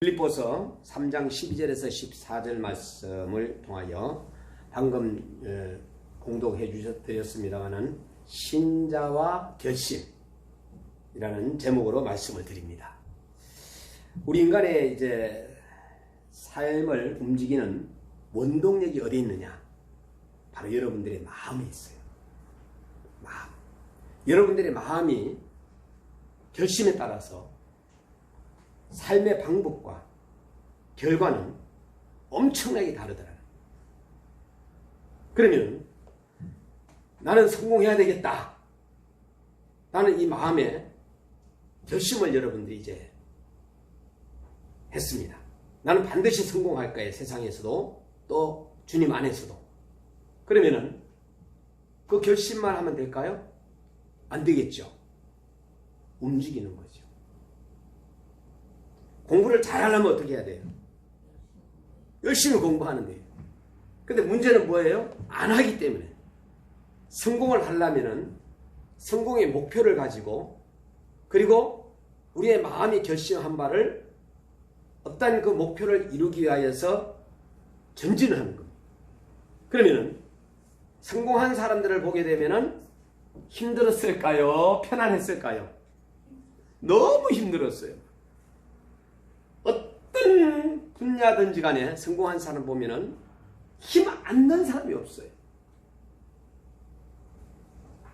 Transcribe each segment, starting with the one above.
빌립보서 3장 12절에서 14절 말씀을 통하여 방금 공독해 드렸습니다마는 신자와 결심이라는 제목으로 말씀을 드립니다. 우리 인간의 이제 삶을 움직이는 원동력이 어디 있느냐? 바로 여러분들의 마음에 있어요. 마음. 여러분들의 마음이 결심에 따라서 삶의 방법과 결과는 엄청나게 다르더라. 그러면 나는 성공해야 되겠다. 나는 이 마음에 결심을 여러분들이 이제 했습니다. 나는 반드시 성공할 거예요. 세상에서도 또 주님 안에서도. 그러면은 그 결심만 하면 될까요? 안 되겠죠. 움직이는 거죠. 공부를 잘하려면 어떻게 해야 돼요? 열심히 공부하는 거예요. 근데 문제는 뭐예요? 안 하기 때문에. 성공을 하려면은 성공의 목표를 가지고 그리고 우리의 마음이 결심한 바를 어떤 그 목표를 이루기 위하여서 전진을 하는 겁니다. 그러면은 성공한 사람들을 보게 되면은 힘들었을까요? 편안했을까요? 너무 힘들었어요. 어떤 분야든지 간에 성공한 사람 보면은 힘 안 든 사람이 없어요.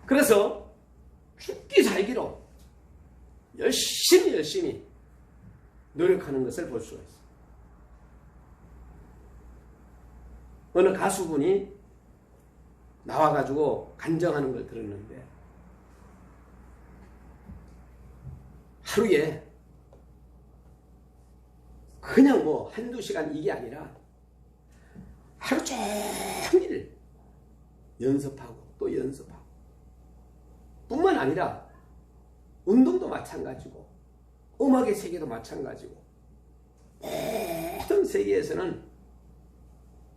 그래서 죽기 살기로 열심히 노력하는 것을 볼 수가 있어요. 어느 가수분이 나와가지고 간증하는 걸 들었는데 하루에 그냥 뭐 한두 시간 이게 아니라 하루 종일 연습하고 또 연습하고 뿐만 아니라 운동도 마찬가지고 음악의 세계도 마찬가지고 모든 세계에서는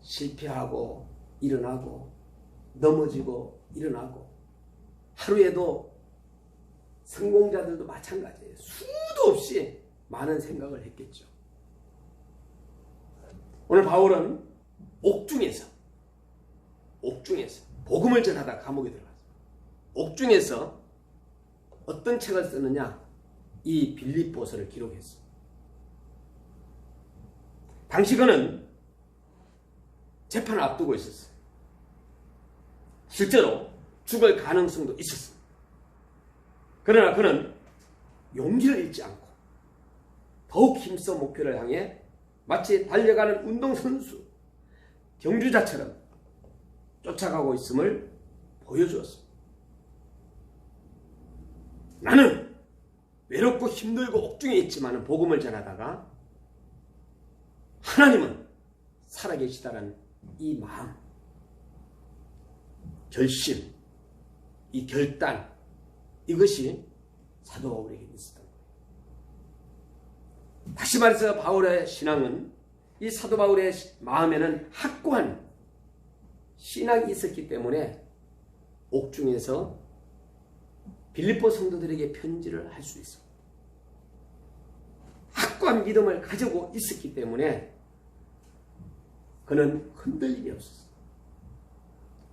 실패하고 일어나고 넘어지고 일어나고 하루에도 성공자들도 마찬가지예요. 수도 없이 많은 생각을 했겠죠. 오늘 바울은 옥중에서 복음을 전하다 감옥에 들어갔어요. 옥중에서 어떤 책을 쓰느냐? 이 빌립보서를 기록했어요. 당시 그는 재판을 앞두고 있었어요. 실제로 죽을 가능성도 있었어요. 그러나 그는 용기를 잃지 않고 더욱 힘써 목표를 향해 마치 달려가는 운동선수, 경주자처럼 쫓아가고 있음을 보여주었습니다. 나는 외롭고 힘들고 옥중에 있지만 복음을 전하다가 하나님은 살아계시다는 이 마음, 결심, 이 결단, 이것이 사도 바울에게 있었던 거예요. 다시 말해서 바울의 신앙은 이 사도 바울의 마음에는 확고한 신앙이 있었기 때문에 옥중에서 빌립보 성도들에게 편지를 할 수 있습니다. 확고한 믿음을 가지고 있었기 때문에 그는 흔들림이 없었어요.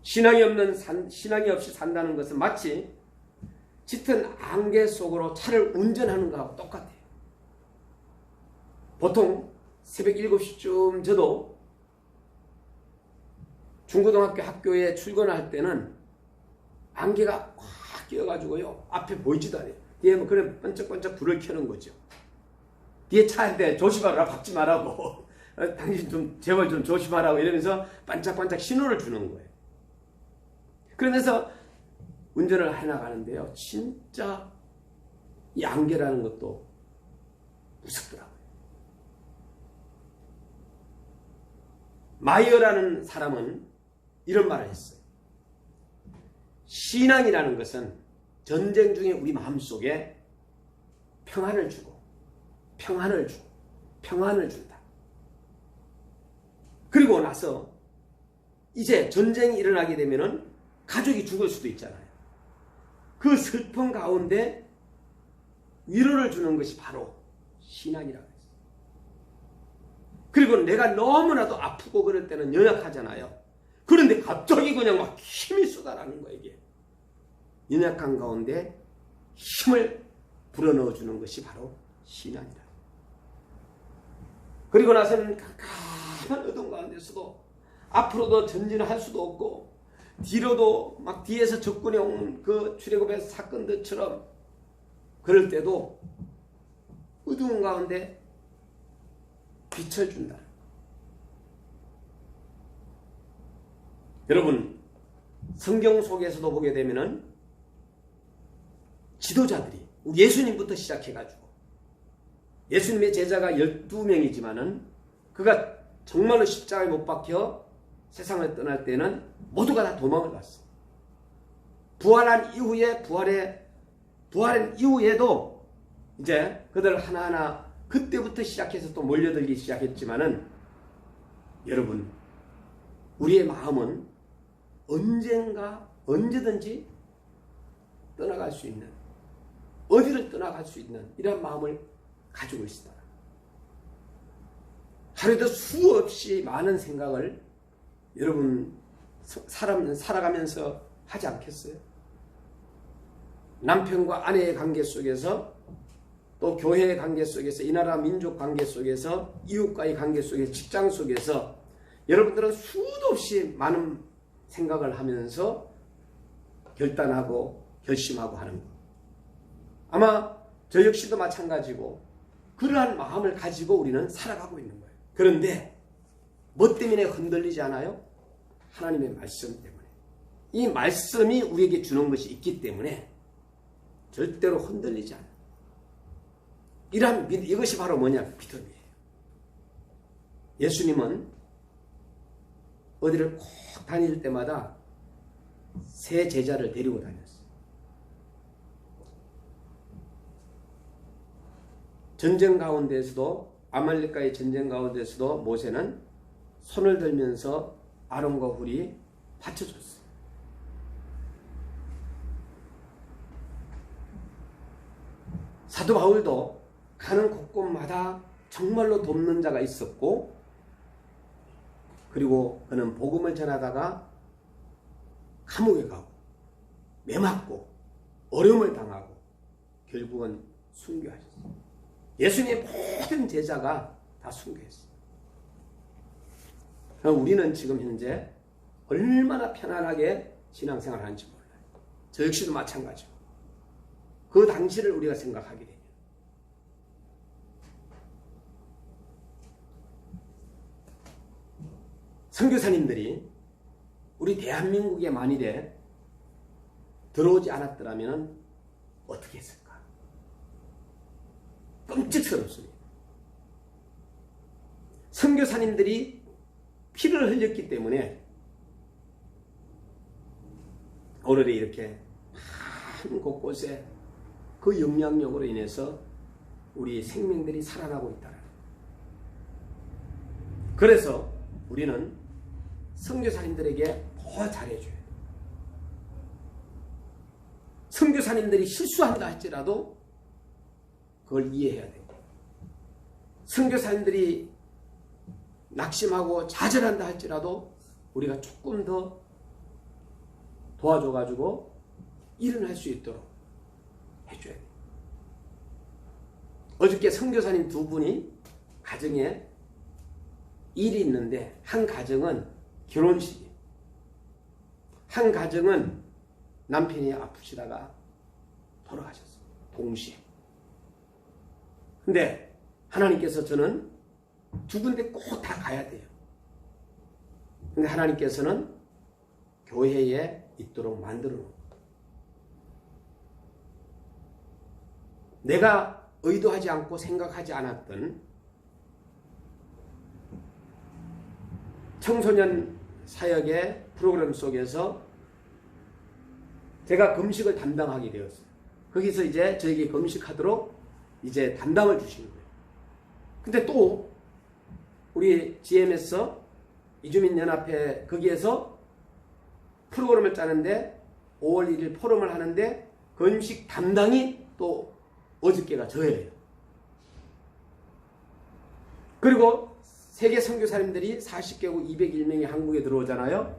신앙이 없이 산다는 것은 마치 짙은 안개 속으로 차를 운전하는 것하고 똑같아요. 보통 새벽 7시쯤 저도 중고등학교 학교에 출근할 때는 안개가 꽉 끼어가지고요. 앞에 보이지도 않아요. 뒤에 뭐 그냥 번쩍번쩍 불을 켜는 거죠. 뒤에 차인데 조심하라, 밟지 말라고. 당신 좀 제발 좀 조심하라고 이러면서 반짝반짝 신호를 주는 거예요. 그러면서 운전을 해나가는데요. 진짜 이 안개라는 것도 무섭더라고요. 마이어라는 사람은 이런 말을 했어요. 신앙이라는 것은 전쟁 중에 우리 마음속에 평안을 준다. 그리고 나서 이제 전쟁이 일어나게 되면은 가족이 죽을 수도 있잖아요. 그 슬픔 가운데 위로를 주는 것이 바로 신앙이라고 했어요. 그리고 내가 너무나도 아프고 그럴 때는 연약하잖아요. 그런데 갑자기 그냥 막 힘이 쏟아나는 거예요. 이게 연약한 가운데 힘을 불어넣어 주는 것이 바로 신앙이다. 그리고 나서는 깜깜한 어둠 가운데서도 앞으로도 전진할 수도 없고 뒤로도 막 뒤에서 접근해 온 그 출애굽의 사건들처럼 그럴 때도 어두운 가운데 빛을 준다. 여러분, 성경 속에서도 보게 되면은 지도자들이 우리 예수님부터 시작해가지고 예수님의 제자가 12명이지만은 그가 정말로 십자가에 못 박혀 세상을 떠날 때는 모두가 다 도망을 갔어. 부활한 이후에도 이제 그들 하나하나 그때부터 시작해서 또 몰려들기 시작했지만은 여러분, 우리의 마음은 언젠가 언제든지 떠나갈 수 있는, 어디를 떠나갈 수 있는 이런 마음을 가지고 있다. 하루에도 수없이 많은 생각을 여러분 살아가면서 하지 않겠어요? 남편과 아내의 관계 속에서, 또 교회의 관계 속에서, 이 나라 민족 관계 속에서, 이웃과의 관계 속에서, 직장 속에서 여러분들은 수도 없이 많은 생각을 하면서 결단하고 결심하고 하는 것. 아마 저 역시도 마찬가지고 그러한 마음을 가지고 우리는 살아가고 있는 거예요. 그런데 뭐 때문에 흔들리지 않아요? 하나님의 말씀 때문에. 이 말씀이 우리에게 주는 것이 있기 때문에 절대로 흔들리지 않아요. 이것이 바로 뭐냐? 믿음이에요. 예수님은 어디를 꼭 다닐 때마다 새 제자를 데리고 다녔어요. 전쟁 가운데서도, 아말렉과의 전쟁 가운데서도 모세는 손을 들면서 아론과 훌이 받쳐줬어요. 사도 바울도 가는 곳곳마다 정말로 돕는 자가 있었고, 그리고 그는 복음을 전하다가 감옥에 가고 매맞고 어려움을 당하고 결국은 순교하셨어요. 예수님의 모든 제자가 다 순교했어요. 우리는 지금 현재 얼마나 편안하게 신앙생활을 하는지 몰라요. 저 역시도 마찬가지고 그 당시를 우리가 생각하게 되면 선교사님들이 우리 대한민국에 만일에 들어오지 않았더라면 어떻게 했을까? 끔찍스럽습니다. 선교사님들이 피를 흘렸기 때문에 오늘의 이렇게 한 곳곳에 그 영향력으로 인해서 우리 생명들이 살아나고 있다. 그래서 우리는 선교사님들에게 더 잘해줘야 돼요. 선교사님들이 실수한다 할지라도 그걸 이해해야 되고, 선교사님들이 낙심하고 좌절한다 할지라도 우리가 조금 더 도와줘가지고 일어날 수 있도록 해줘야 돼요. 어저께 선교사님 두 분이 가정에 일이 있는데, 한 가정은 결혼식이에요. 한 가정은 남편이 아프시다가 돌아가셨어요. 동시에. 근데 하나님께서 저는 두 군데 꼭 다 가야 돼요. 근데 하나님께서는 교회에 있도록 만들어 놓은 거예요. 내가 의도하지 않고 생각하지 않았던 청소년 사역의 프로그램 속에서 제가 금식을 담당하게 되었어요. 거기서 이제 저에게 금식하도록 이제 담당을 주신 거예요. 근데 또 우리 GMS 이주민연합회 거기에서 프로그램을 짜는데 5월 1일 포럼을 하는데 금식 담당이 또 어저께가 저예요. 그리고 세계 선교사님들이 40개국 201명이 한국에 들어오잖아요.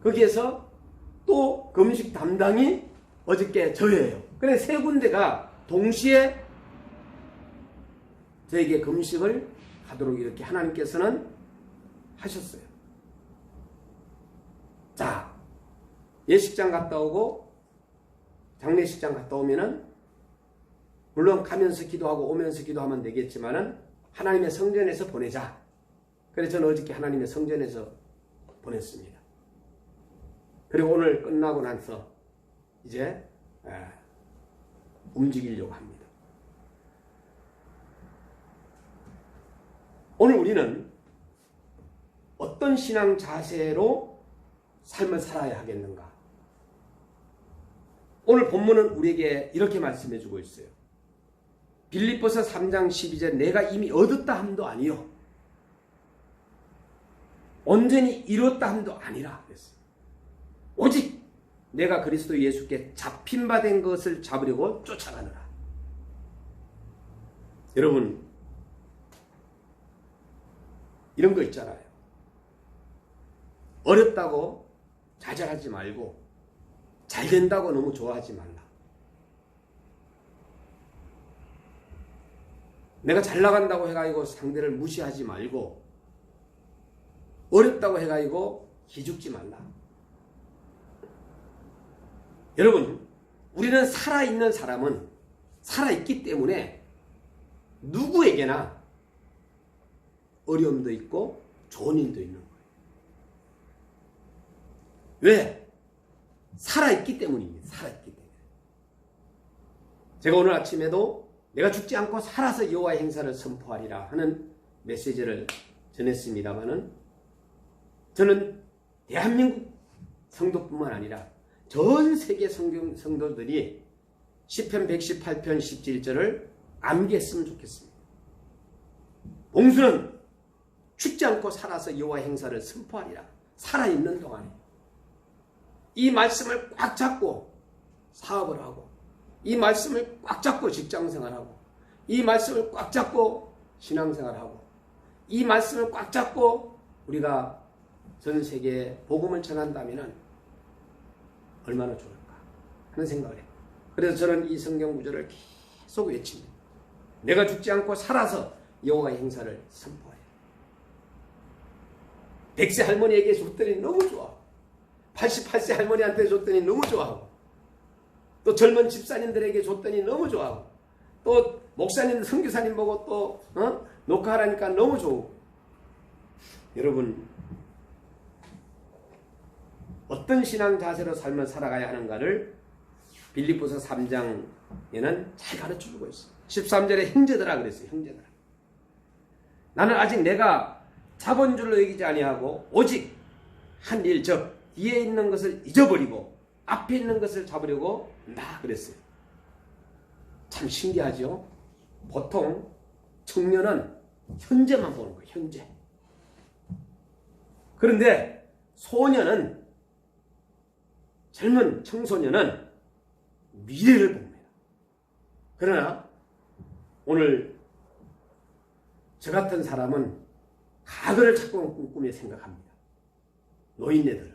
거기에서 또 금식 담당이 어저께 저예요. 그래 세 군데가 동시에 저에게 금식을 하도록 이렇게 하나님께서는 하셨어요. 자, 예식장 갔다 오고 장례식장 갔다 오면은 물론 가면서 기도하고 오면서 기도하면 되겠지만은 하나님의 성전에서 보내자. 그래서 저는 어저께 하나님의 성전에서 보냈습니다. 그리고 오늘 끝나고 나서 이제 움직이려고 합니다. 오늘 우리는 어떤 신앙 자세로 삶을 살아야 하겠는가? 오늘 본문은 우리에게 이렇게 말씀해 주고 있어요. 빌립보서 3장 12절 내가 이미 얻었다 함도 아니요 온전히 이뤘다 함도 아니라 그랬어요. 오직 내가 그리스도 예수께 잡힌 바 된 것을 잡으려고 쫓아가느라. 여러분 이런 거 있잖아요. 어렵다고 좌절하지 말고 잘 된다고 너무 좋아하지 말라. 내가 잘 나간다고 해가지고 상대를 무시하지 말고 어렵다고 해가지고 기죽지 말라. 여러분 우리는 살아있는 사람은 살아있기 때문에 누구에게나 어려움도 있고 좋은 일도 있는 거예요. 왜? 살아있기 때문입니다. 살아있기 때문에. 제가 오늘 아침에도 내가 죽지 않고 살아서 여호와의 행사를 선포하리라 하는 메시지를 전했습니다마는 저는 대한민국 성도뿐만 아니라 전 세계 성도들이 시편 118편 17절을 암기했으면 좋겠습니다. 봉수는 죽지 않고 살아서 여호와의 행사를 선포하리라. 살아있는 동안에 이 말씀을 꽉 잡고 사업을 하고 이 말씀을 꽉 잡고 직장생활하고 이 말씀을 꽉 잡고 신앙생활하고 이 말씀을 꽉 잡고 우리가 전 세계에 복음을 전한다면 얼마나 좋을까 하는 생각을 해요. 그래서 저는 이 성경 구절을 계속 외칩니다. 내가 죽지 않고 살아서 여호와의 행사를 선포해요. 100세 할머니에게 줬더니 너무 좋아. 88세 할머니한테 줬더니 너무 좋아하고 또 젊은 집사님들에게 줬더니 너무 좋아하고 또 목사님, 선교사님 보고 또 녹화하라니까 너무 좋고. 여러분 어떤 신앙 자세로 삶을 살아가야 하는가를 빌립보서 3장에는 잘 가르쳐주고 있어요. 13절에 형제들아 그랬어요. 형제들아. 나는 아직 내가 잡은 줄로 여기지 아니하고 오직 한 일, 즉 뒤에 있는 것을 잊어버리고 앞에 있는 것을 잡으려고 나 그랬어요. 참 신기하죠. 보통 청년은 현재만 보는 거예요. 현재. 그런데 소년은 젊은 청소년은 미래를 봅니다. 그러나 오늘 저 같은 사람은 과거를 자꾸 꿈꾸며 생각합니다. 노인네들은.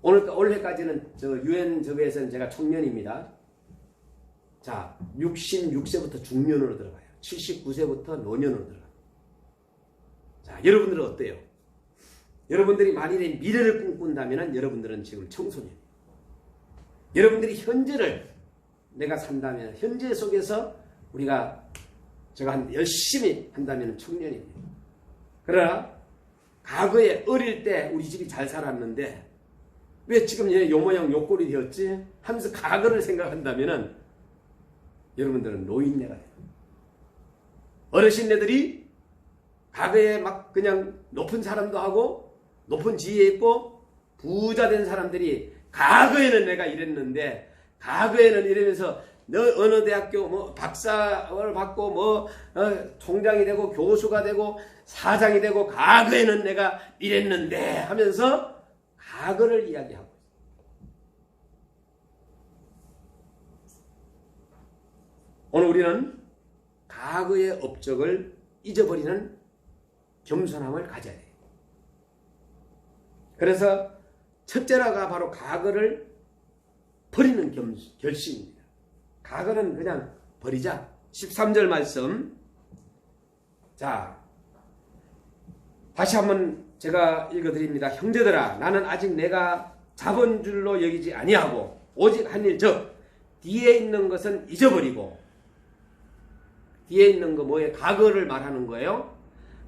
올해까지는 저 유엔 저거에서는 제가 청년입니다. 자, 66세부터 중년으로 들어가요. 79세부터 노년으로 들어가요. 자, 여러분들은 어때요? 여러분들이 만일에 미래를 꿈꾼다면 여러분들은 지금 청소년이에요. 여러분들이 현재를 내가 산다면 현재 속에서 우리가 제가 열심히 한다면 청년입니다. 그러나 과거에 어릴 때 우리 집이 잘 살았는데 왜 지금 요 모양 요 꼴이 되었지? 하면서 과거를 생각한다면 여러분들은 노인네가 돼요. 어르신네들이 과거에 막 그냥 높은 사람도 하고 높은 지위에 있고 부자 된 사람들이 과거에는 내가 이랬는데 과거에는 이러면서 너 어느 대학교 뭐 박사를 받고 뭐 총장이 되고 교수가 되고 사장이 되고 과거에는 내가 이랬는데 하면서 과거를 이야기하고 있어요. 오늘 우리는 과거의 업적을 잊어버리는 겸손함을 가져야 돼요. 그래서 첫째라가 바로 과거를 버리는 결심입니다. 과거는 그냥 버리자. 13절 말씀. 자, 다시 한번 제가 읽어드립니다. 형제들아, 나는 아직 내가 잡은 줄로 여기지 아니하고 오직 한 일, 즉 뒤에 있는 것은 잊어버리고, 뒤에 있는 거 뭐예요? 과거를 말하는 거예요.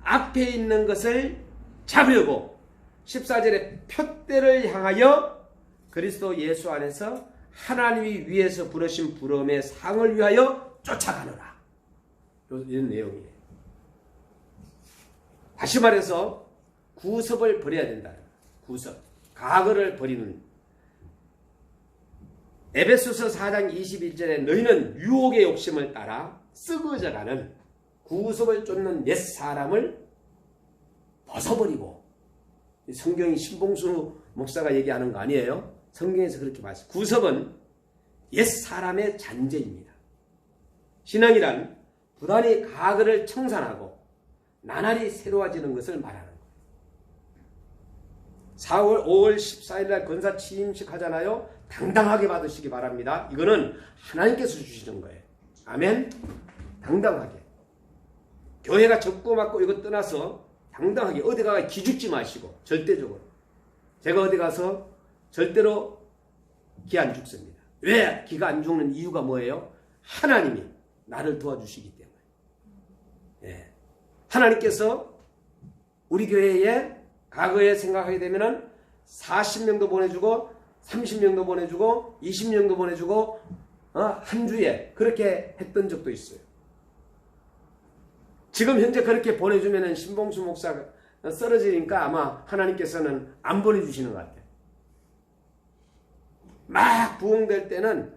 앞에 있는 것을 잡으려고 14절에 표대를 향하여 그리스도 예수 안에서 하나님이 위에서 부르신 부름의 상을 위하여 쫓아가노라. 이런 내용이에요. 다시 말해서 구습을 버려야 된다. 구습. 과거를 버리는. 에베소서 4장 21절에 너희는 유혹의 욕심을 따라 썩어져가는 구습을 쫓는 옛사람을 벗어버리고, 성경이 신봉수 목사가 얘기하는 거 아니에요. 성경에서 그렇게 말씀. 구습은 옛사람의 잔재입니다. 신앙이란 부단히 과거를 청산하고 나날이 새로워지는 것을 말하는 거예요. 4월 5월 14일 날 권사 취임식 하잖아요. 당당하게 받으시기 바랍니다. 이거는 하나님께서 주시는 거예요. 아멘. 당당하게. 교회가 적고 맞고 이거 떠나서 당당하게 어디 가서 기죽지 마시고, 절대적으로. 제가 어디 가서 절대로 기 안 죽습니다. 왜 기가 안 죽는 이유가 뭐예요? 하나님이 나를 도와주시기 때문에. 예. 하나님께서 우리 교회에 과거에 생각하게 되면은 40명도 보내주고 30명도 보내주고 20명도 보내주고 한 주에 그렇게 했던 적도 있어요. 지금 현재 그렇게 보내주면은 신봉수 목사가 쓰러지니까 아마 하나님께서는 안 보내주시는 것 같아요. 막 부흥될 때는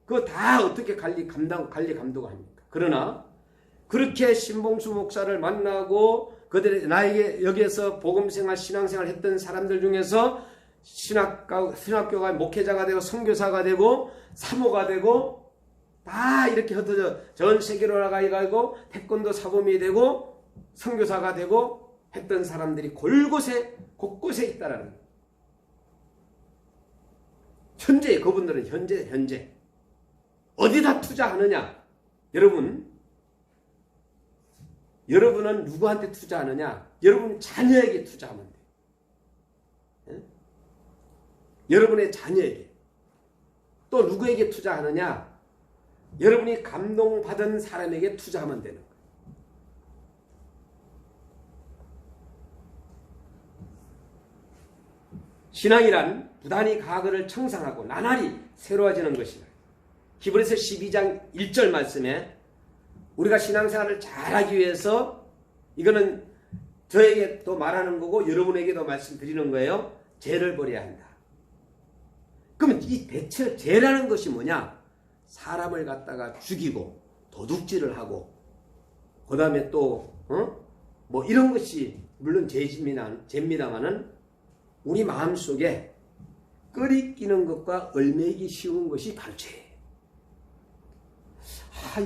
그거 다 어떻게 관리 감독합니까? 그러나 그렇게 신봉수 목사를 만나고 그들이 나에게 여기에서 복음생활 신앙생활 했던 사람들 중에서 신학교가 목회자가 되고 선교사가 되고 사모가 되고 다 이렇게 흩어져 전 세계로 나가고 태권도 사범이 되고 선교사가 되고 했던 사람들이 곳곳에 있다라는 거예요. 현재 그분들은 현재 어디다 투자하느냐? 여러분은 누구한테 투자하느냐? 여러분 자녀에게 투자하면 돼요. 예? 여러분의 자녀에게. 또 누구에게 투자하느냐? 여러분이 감동받은 사람에게 투자하면 되는 거예요. 신앙이란 부단히 과거를 청산하고 나날이 새로워지는 것이다. 히브리서 12장 1절 말씀에 우리가 신앙생활을 잘하기 위해서, 이거는 저에게도 말하는 거고 여러분에게도 말씀드리는 거예요. 죄를 버려야 한다. 그러면 이 대체 죄라는 것이 뭐냐? 사람을 갖다가 죽이고 도둑질을 하고 그 다음에 또 뭐 이런 것이 물론 죄입니다마는 우리 마음속에 끓이끼는 것과 얼매기 쉬운 것이 바로 죄예요.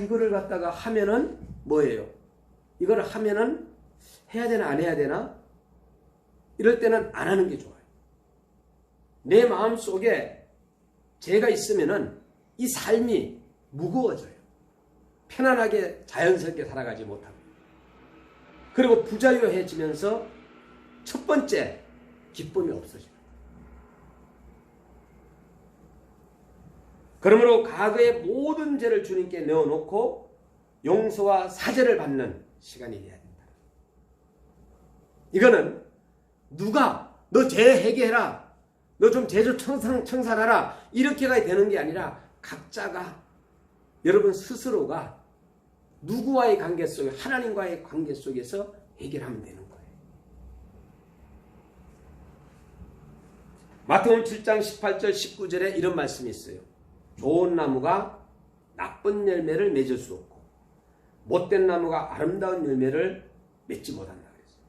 이거를 갖다가 하면은 뭐예요? 이거를 하면은 해야 되나 안 해야 되나? 이럴 때는 안 하는 게 좋아요. 내 마음속에 죄가 있으면은 이 삶이 무거워져요. 편안하게 자연스럽게 살아가지 못합니다. 그리고 부자유해지면서 첫 번째 기쁨이 없어져요. 그러므로 과거의 모든 죄를 주님께 내어놓고 용서와 사죄를 받는 시간이 돼야 된다. 이거는 누가 너 죄 해결해라, 너 좀 죄 좀 청산하라 이렇게가 되는 게 아니라 각자가, 여러분 스스로가 누구와의 관계 속에, 하나님과의 관계 속에서 해결하면 되는 거예요. 마태복음 7장 18절 19절에 이런 말씀이 있어요. 좋은 나무가 나쁜 열매를 맺을 수 없고 못된 나무가 아름다운 열매를 맺지 못한다 그랬어요.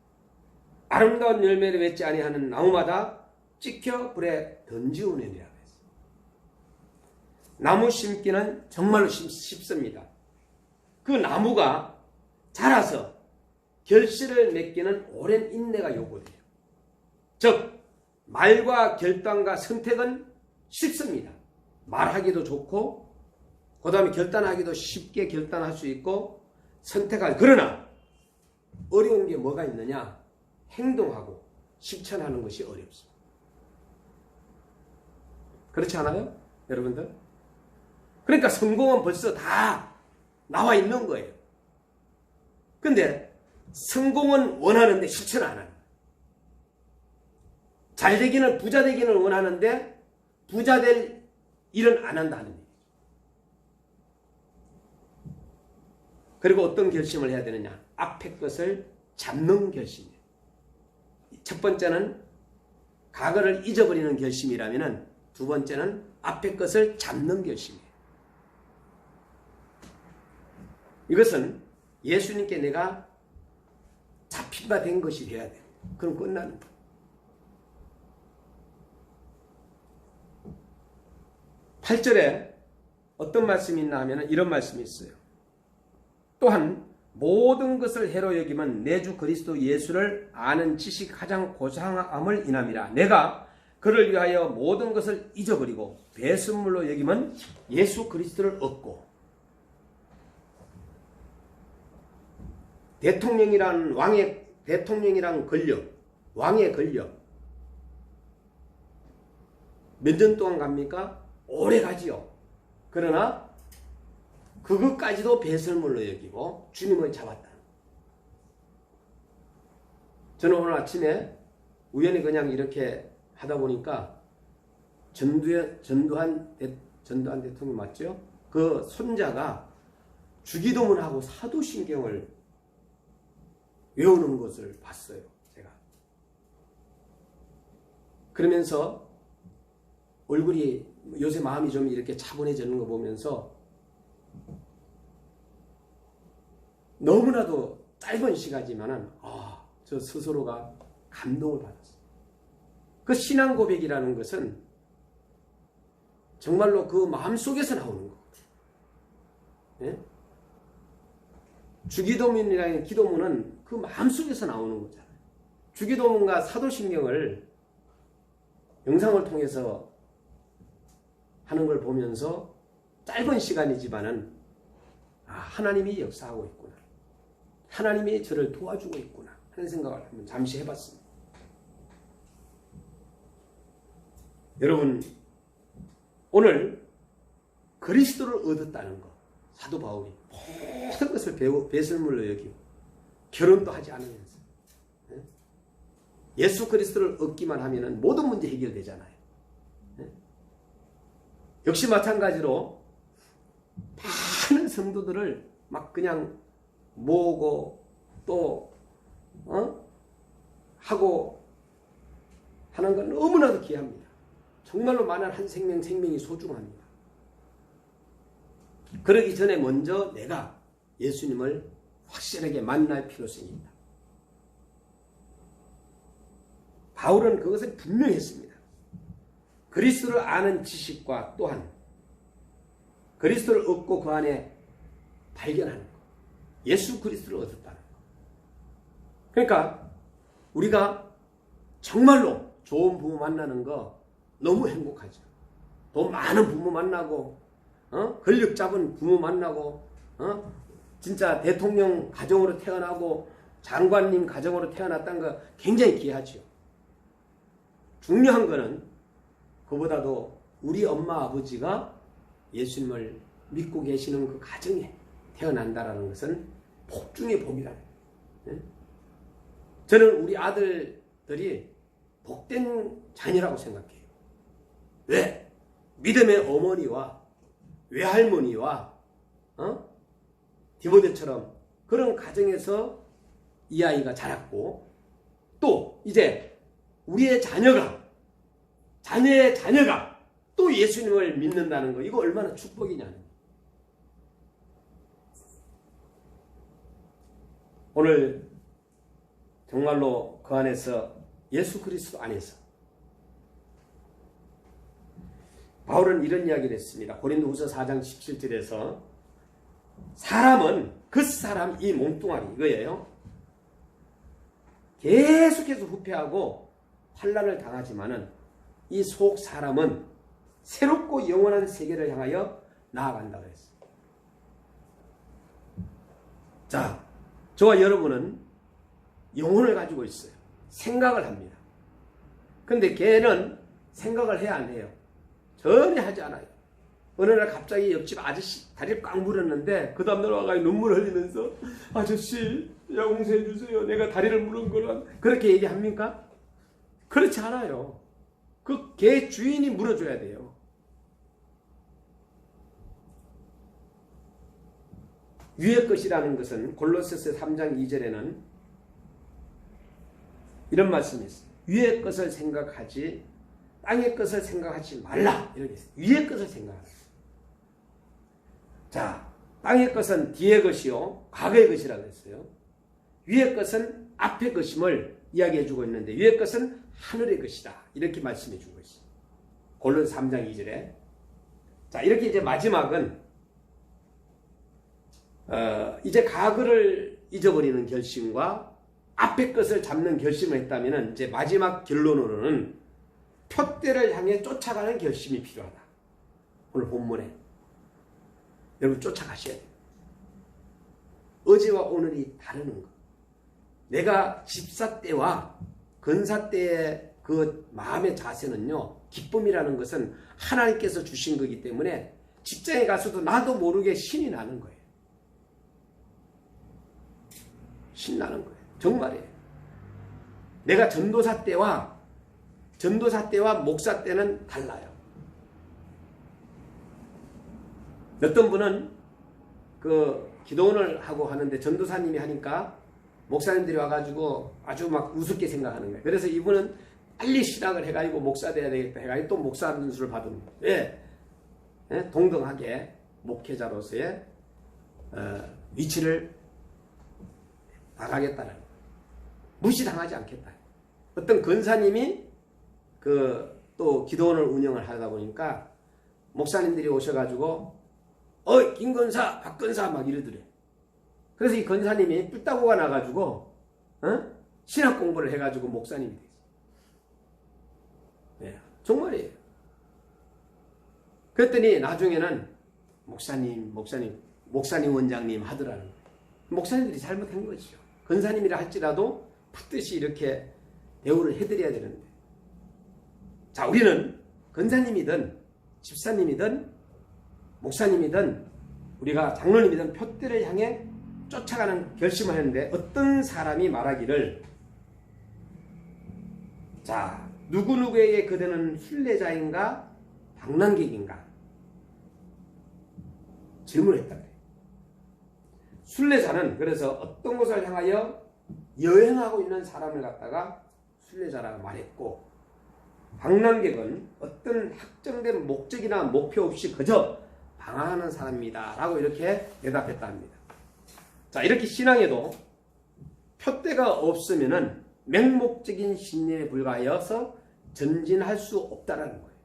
아름다운 열매를 맺지 아니하는 나무마다 찍혀 불에 던지우느니라 그랬어요. 나무 심기는 정말로 쉽습니다. 그 나무가 자라서 결실을 맺기는 오랜 인내가 요구돼요. 즉 말과 결단과 선택은 쉽습니다. 말하기도 좋고 그 다음에 결단하기도 쉽게 결단할 수 있고 그러나 어려운 게 뭐가 있느냐? 행동하고 실천하는 것이 어렵습니다. 그렇지 않아요? 여러분들? 그러니까 성공은 벌써 다 나와 있는 거예요. 근데 성공은 원하는데 실천 안 하는 거예요. 잘 되기는 부자 되기는 원하는데 부자 될 일은 안 한다는 얘기죠. 그리고 어떤 결심을 해야 되느냐? 앞의 것을 잡는 결심이에요. 첫 번째는 과거를 잊어버리는 결심이라면 두 번째는 앞의 것을 잡는 결심이에요. 이것은 예수님께 내가 잡힌 바 된 것이 돼야 돼요. 그럼 끝나는 거예요. 8절에 어떤 말씀이 있나 하면 이런 말씀이 있어요. 또한 모든 것을 해로 여기면 내 주 그리스도 예수를 아는 지식이 가장 고상함을 인함이라. 내가 그를 위하여 모든 것을 잊어버리고 배설물로 여기면 예수 그리스도를 얻고. 대통령이란 권력, 왕의 권력 몇 년 동안 갑니까? 오래 가지요. 그러나 그것까지도 배설물로 여기고 주님을 잡았다. 저는 오늘 아침에 우연히 그냥 이렇게 하다 보니까 전두환 대통령 맞죠? 그 손자가 주기도문하고 사도신경을 외우는 것을 봤어요. 제가. 그러면서 얼굴이 요새 마음이 좀 이렇게 차분해지는 거 보면서 너무나도 짧은 시간이지만은 저 스스로가 감동을 받았어요. 그 신앙 고백이라는 것은 정말로 그 마음속에서 나오는 거거든요. 예? 주기도문이라는 기도문은 그 마음속에서 나오는 거잖아요. 주기도문과 사도신경을 영상을 통해서 하는 걸 보면서 짧은 시간이지만은 하나님이 역사하고 있구나. 하나님이 저를 도와주고 있구나 하는 생각을 한번 잠시 해봤습니다. 여러분 오늘 그리스도를 얻었다는 것 사도 바울이 모든 것을 배설물로 여기고 결혼도 하지 않으면서 예수 그리스도를 얻기만 하면 모든 문제 해결되잖아요. 역시 마찬가지로 많은 성도들을 막 그냥 모으고 또 하고 하는 건 너무나도 귀합니다. 정말로 많은 한 생명이 소중합니다. 그러기 전에 먼저 내가 예수님을 확실하게 만날 필요성이 있다. 바울은 그것을 분명히 했습니다. 그리스도를 아는 지식과 또한 그리스도를 얻고 그 안에 발견하는 것. 예수 그리스도를 얻었다는 것. 그러니까 우리가 정말로 좋은 부모 만나는 거 너무 행복하죠. 돈 많은 부모 만나고 권력 잡은 부모 만나고 진짜 대통령 가정으로 태어나고 장관님 가정으로 태어났다는 거 굉장히 귀하죠. 중요한 거는 그보다도 우리 엄마 아버지가 예수님을 믿고 계시는 그 가정에 태어난다라는 것은 복 중의 복이라는 거예요. 저는 우리 아들들이 복된 자녀라고 생각해요. 왜? 믿음의 어머니와 외할머니와 디모데처럼 그런 가정에서 이 아이가 자랐고 또 이제 우리의 자녀의 자녀가 또 예수님을 믿는다는 거 이거 얼마나 축복이냐는 거예요. 오늘 정말로 그 안에서 예수 그리스도 안에서 바울은 이런 이야기를 했습니다. 고린도후서 4장 17절에서 사람은 그 사람 이 몸뚱아리 이거예요. 계속해서 후퇴하고 환난을 당하지만은 이 속 사람은 새롭고 영원한 세계를 향하여 나아간다고 했어요. 자, 저와 여러분은 영혼을 가지고 있어요. 생각을 합니다. 근데 걔는 생각을 해야 안 해요? 전혀 하지 않아요. 어느 날 갑자기 옆집 아저씨 다리를 꽉 물었는데 그 다음날 와가지고 눈물 흘리면서 아저씨 용서해 주세요. 내가 다리를 물은 거란 그렇게 얘기합니까? 그렇지 않아요. 그 개 주인이 물어줘야 돼요. 위의 것이라는 것은 골로새서 3장 2절에는 이런 말씀이 있어요. 위의 것을 생각하지 땅의 것을 생각하지 말라. 이렇게 있어요. 위의 것을 생각하라. 자, 땅의 것은 뒤의 것이요 과거의 것이라고 했어요. 위의 것은 앞의 것임을 이야기해 주고 있는데 위의 것은 하늘의 것이다. 이렇게 말씀해 주고 있어요. 골로새 3장 2절에. 자, 이렇게 이제 마지막은 이제 과거를 잊어버리는 결심과 앞의 것을 잡는 결심을 했다면 이제 마지막 결론으로는 표대를 향해 쫓아가는 결심이 필요하다. 오늘 본문에 여러분 쫓아가셔야 돼요. 어제와 오늘이 다르는 것. 내가 집사 때와 건사 때의 그 마음의 자세는요, 기쁨이라는 것은 하나님께서 주신 거기 때문에 직장에 가서도 나도 모르게 신이 나는 거예요. 신나는 거예요. 정말이에요. 내가 전도사 때와 목사 때는 달라요. 어떤 분은 그 기도원을 하고 하는데 전도사님이 하니까 목사님들이 와가지고 아주 막 우습게 생각하는 거예요. 그래서 이분은 빨리 신학을 해가지고 목사 돼야 되겠다 해가지고 또 목사 눈수를 받은 거예요. 왜? 네? 동등하게 목회자로서의 위치를 나가겠다는 거예요. 무시당하지 않겠다. 어떤 권사님이 또 기도원을 운영을 하다 보니까 목사님들이 오셔가지고 김 권사, 박 권사 막 이러더래. 그래서 이 권사님이 뿔따구가 나가지고 신학 공부를 해가지고 목사님이 됐어요. 네, 정말이에요. 그랬더니 나중에는 목사님 원장님 하더라는 거예요. 목사님들이 잘못한 것이죠. 권사님이라 할지라도 푸듯이 이렇게 대우를 해드려야 되는데. 자, 우리는 권사님이든 집사님이든 목사님이든 우리가 장로님이든 표대를 향해 쫓아가는 결심을 했는데 어떤 사람이 말하기를 자, 누구누구에게 그대는 순례자인가 방랑객인가 질문을 했다. 순례자는 그래서 어떤 곳을 향하여 여행하고 있는 사람을 갖다가 순례자라고 말했고 방랑객은 어떤 확정된 목적이나 목표 없이 그저 방황하는 사람입니다 라고 이렇게 대답했다 합니다. 자, 이렇게 신앙에도 표대가 없으면은 맹목적인 신념에 불과하여서 전진할 수 없다라는 거예요.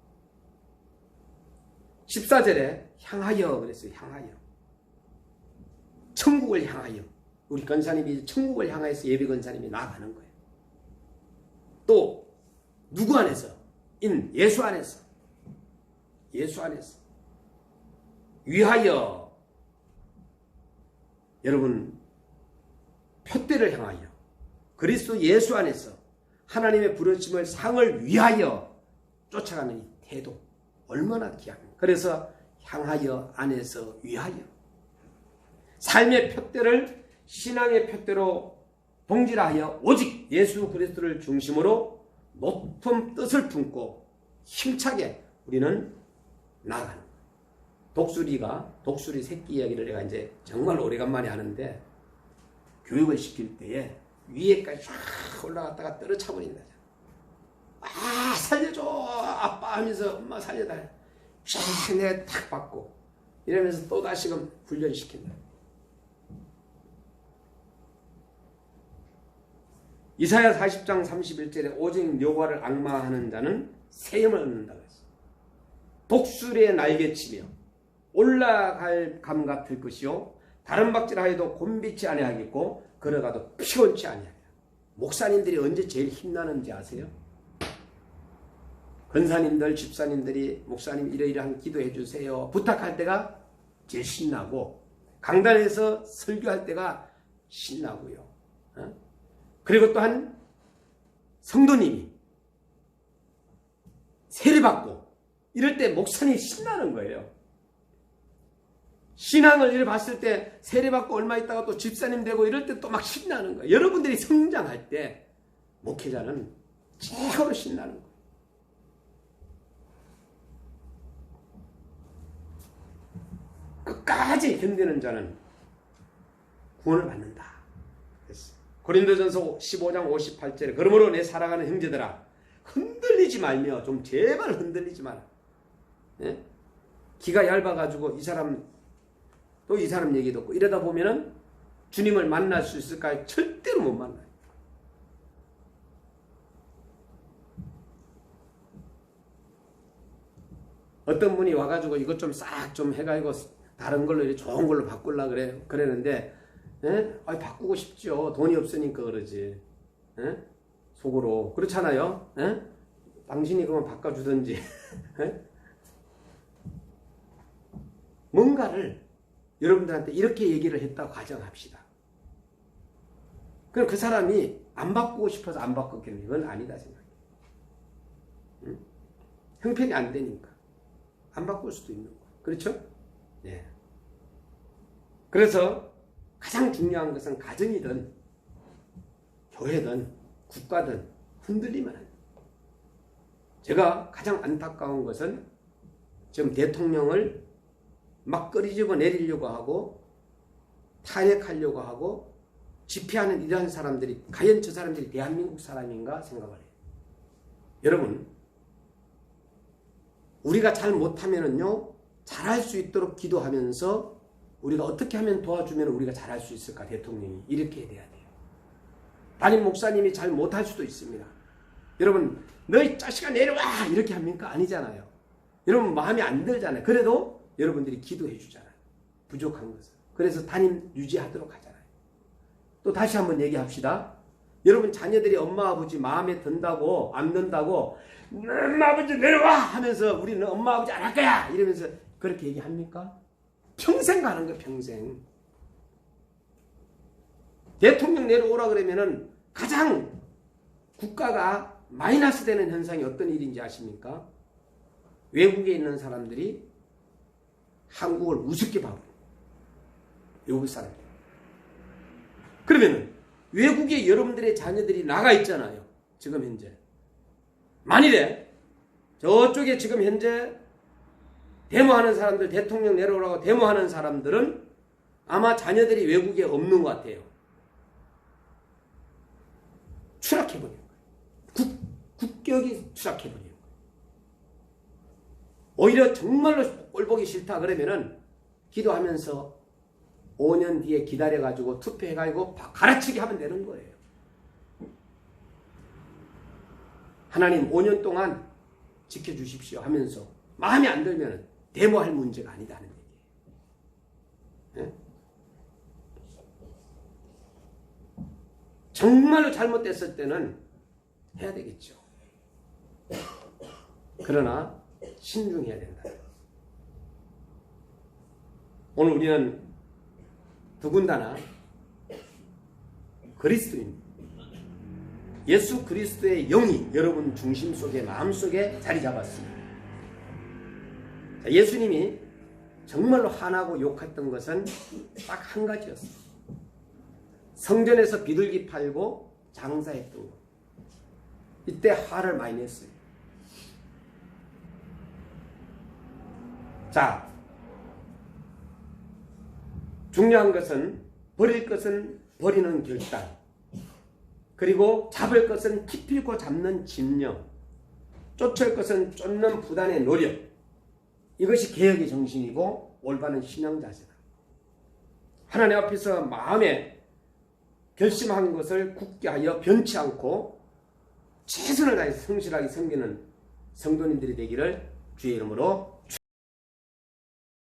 14절에 향하여 그랬어요. 향하여. 천국을 향하여. 우리 권사님이 천국을 향하여서 예비 권사님이 나아가는 거예요. 또 누구 안에서? 예수 안에서. 예수 안에서. 위하여. 여러분 표대를 향하여 그리스도 예수 안에서 하나님의 부르심을 상을 위하여 쫓아가는 이 태도 얼마나 귀합니까? 그래서 향하여 안에서 위하여 삶의 표대를 신앙의 표대로 동질하여 오직 예수 그리스도를 중심으로 높은 뜻을 품고 힘차게 우리는 나아가는 거예요. 독수리 새끼 이야기를 내가 이제 정말 오래간만에 하는데 교육을 시킬 때에 위에까지 쫙 올라갔다가 떨어져버린다. 아 살려줘 아빠 하면서 엄마 살려달라. 쫙 내가 탁 받고 이러면서 또 다시금 훈련시킨다. 이사야 40장 31절에 오직 여호와를 앙망하는 자는 세임을 얻는다고 했어요. 독수리의 날개치며 올라갈 감 같을 것이요 다른 박질하여도 곤비치 아니하겠고 걸어가도 피곤치 아니하리라. 목사님들이 언제 제일 힘나는지 아세요? 권사님들, 집사님들이 목사님 이러이러한 기도해 주세요 부탁할 때가 제일 신나고, 강단에서 설교할 때가 신나고요. 그리고 또한 성도님이 세례받고 이럴 때 목사님이 신나는 거예요. 신앙을 이렇게 봤을 때 세례받고 얼마 있다가 또 집사님 되고 이럴 때 또 막 신나는 거예요. 여러분들이 성장할 때 목회자는 최고로 신나는 거예요. 끝까지 견디는 자는 구원을 받는다. 고린도전서 15장 58절에 그러므로 내 사랑하는 형제들아 흔들리지 말며, 좀 제발 흔들리지 마라. 예? 기가 얇아가지고 이 사람 또 이 사람 얘기 듣고 이러다 보면은 주님을 만날 수 있을까요? 절대로 못 만나요. 어떤 분이 와가지고 이것 좀 싹 좀 해가지고 다른 걸로 이렇게 좋은 걸로 바꾸려고 그랬는데, 예? 아니, 바꾸고 싶죠. 돈이 없으니까 그러지. 예? 속으로. 그렇잖아요. 예? 당신이 그만 바꿔주든지. 예? 뭔가를 여러분들한테 이렇게 얘기를 했다고 가정합시다. 그럼 그 사람이 안 바꾸고 싶어서 안 바꿨겠네. 그건 아니다 생각해요. 응? 형편이 안 되니까 안 바꿀 수도 있는 거. 그렇죠? 네. 그래서 가장 중요한 것은 가정이든 교회든 국가든 흔들리면 안 돼요. 제가 가장 안타까운 것은 지금 대통령을 막 끄집어 내리려고 하고 탄핵하려고 하고 집회하는 이러한 사람들이 과연 저 사람들이 대한민국 사람인가 생각을 해요. 여러분, 우리가 잘 못하면은요, 잘할 수 있도록 기도하면서 우리가 어떻게 하면 도와주면 우리가 잘할 수 있을까? 대통령이 이렇게 돼야 돼요. 담임 목사님이 잘 못할 수도 있습니다. 여러분, 너희 자식아 내려와! 이렇게 합니까? 아니잖아요. 여러분 마음이 안 들잖아요. 그래도 여러분들이 기도해 주잖아요. 부족한 것은. 그래서 담임 유지하도록 하잖아요. 또 다시 한번 얘기합시다. 여러분 자녀들이 엄마 아버지 마음에 든다고 안 든다고 엄마 아버지 내려와 하면서 우리는 엄마 아버지 안 할 거야 이러면서 그렇게 얘기합니까? 평생 가는 거예요. 평생. 대통령 내려오라 그러면은 가장 국가가 마이너스 되는 현상이 어떤 일인지 아십니까? 외국에 있는 사람들이 한국을 우습게 봐요. 외국 사람들. 그러면은 외국에 여러분들의 자녀들이 나가 있잖아요. 지금 현재. 만일에 저쪽에 지금 현재 데모하는 사람들, 대통령 내려오라고 데모하는 사람들은 아마 자녀들이 외국에 없는 것 같아요. 추락해버리는 거예요. 국격이 추락해버리는 거예요. 오히려 정말로 꼴보기 싫다 그러면은 기도하면서 5년 뒤에 기다려가지고 투표해가지고 갈아치기 하면 되는 거예요. 하나님 5년 동안 지켜주십시오 하면서 마음에 안 들면 데모할 문제가 아니다는 얘기예요. 네? 정말로 잘못됐을 때는 해야 되겠죠. 그러나 신중해야 된다. 오늘 우리는 더군다나 그리스도인 예수 그리스도의 영이 여러분 중심 속에 마음 속에 자리 잡았습니다. 예수님이 정말로 화나고 욕했던 것은 딱 한 가지였어요. 성전에서 비둘기 팔고 장사했던 것. 이때 화를 많이 냈어요. 자, 중요한 것은 버릴 것은 버리는 결단, 그리고 잡을 것은 기필코 잡는 집념, 쫓을 것은 쫓는 부단의 노력. 이것이 개혁의 정신이고 올바른 신앙 자세다. 하나님 앞에서 마음에 결심한 것을 굳게 하여 변치 않고 최선을 다해 성실하게 섬기는 성도님들이 되기를 주의 이름으로